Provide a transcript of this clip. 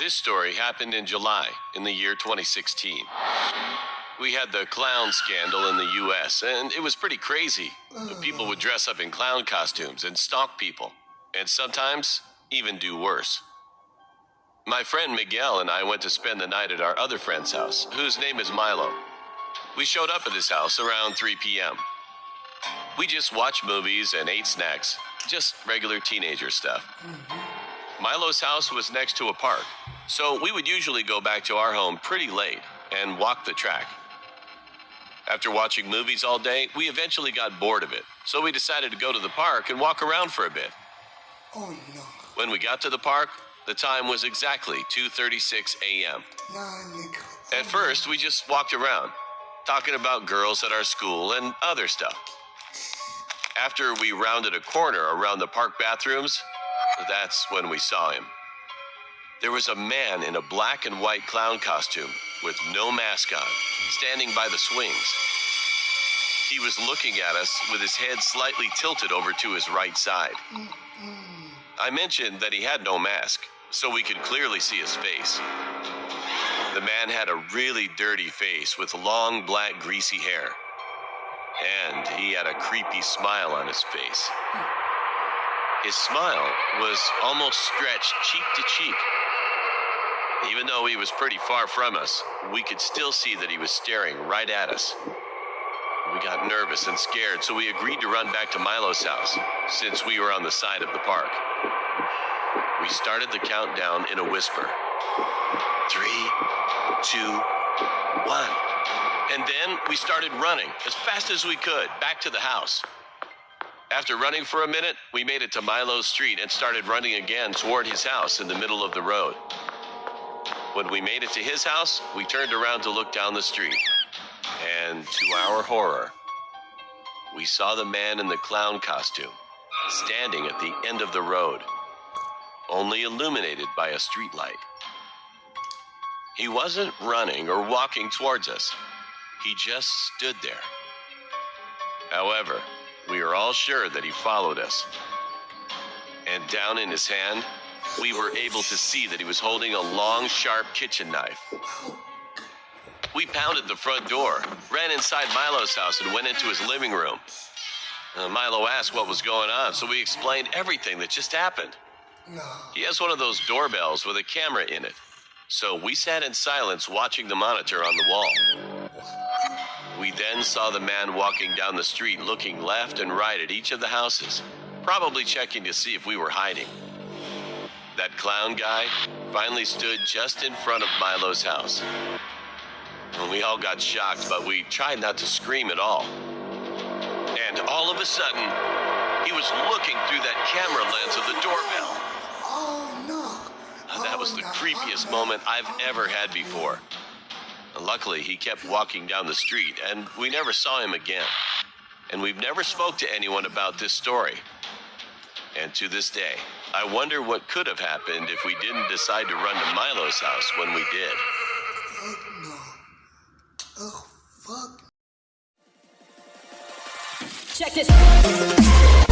This story happened in July in the year 2016. We had the clown scandal in the U.S., and it was pretty crazy. People would dress up in clown costumes and stalk people, and sometimes even do worse. My friend Miguel and I went to spend the night at our other friend's house, whose name is Milo. We showed up at his house around 3 p.m. We just watched movies and ate snacks, just regular teenager stuff. Milo's house was next to a park, so we would usually go back to our home pretty late and walk the track. After watching movies all day, we eventually got bored of it, so we decided to go to the park and walk around for a bit. Oh no. When we got to the park, the time was exactly 2:36 a.m. At first, we just walked around, talking about girls at our school and other stuff. After we rounded a corner around the park bathrooms, that's when we saw him. There was a man in a black and white clown costume with no mask on, standing by the swings. He was looking at us with his head slightly tilted over to his right side. I mentioned that he had no mask, so we could clearly see his face. The man had a really dirty face with long, black, greasy hair. And he had a creepy smile on his face. His smile was almost stretched cheek to cheek. Even though he was pretty far from us, we could still see that he was staring right at us. We got nervous and scared, so we agreed to run back to Milo's house, since we were on the side of the park. We started the countdown in a whisper. 3, 2, 1. And then we started running as fast as we could back to the house. After running for a minute, we made it to Milo's street and started running again toward his house in the middle of the road. When we made it to his house, we turned around to look down the street. And to our horror, we saw the man in the clown costume standing at the end of the road, only illuminated by a streetlight. He wasn't running or walking towards us. He just stood there. However, we were all sure that he followed us. And down in his hand, we were able to see that he was holding a long, sharp kitchen knife. We pounded the front door, ran inside Milo's house, and went into his living room. Milo asked what was going on, so we explained everything that just happened. No. He has one of those doorbells with a camera in it, so we sat in silence watching the monitor on the wall. We then saw the man walking down the street, looking left and right at each of the houses, probably checking to see if we were hiding. That clown guy finally stood just in front of Milo's house. We all got shocked, but we tried not to scream at all. And all of a sudden, he was looking through that camera lens of the doorbell. Oh no. That was the creepiest moment I've ever had before. Luckily, he kept walking down the street, and we never saw him again. And we've never spoke to anyone about this story. And to this day, I wonder what could have happened if we didn't decide to run to Milo's house when we did. Fuck no. Oh, fuck. Check this.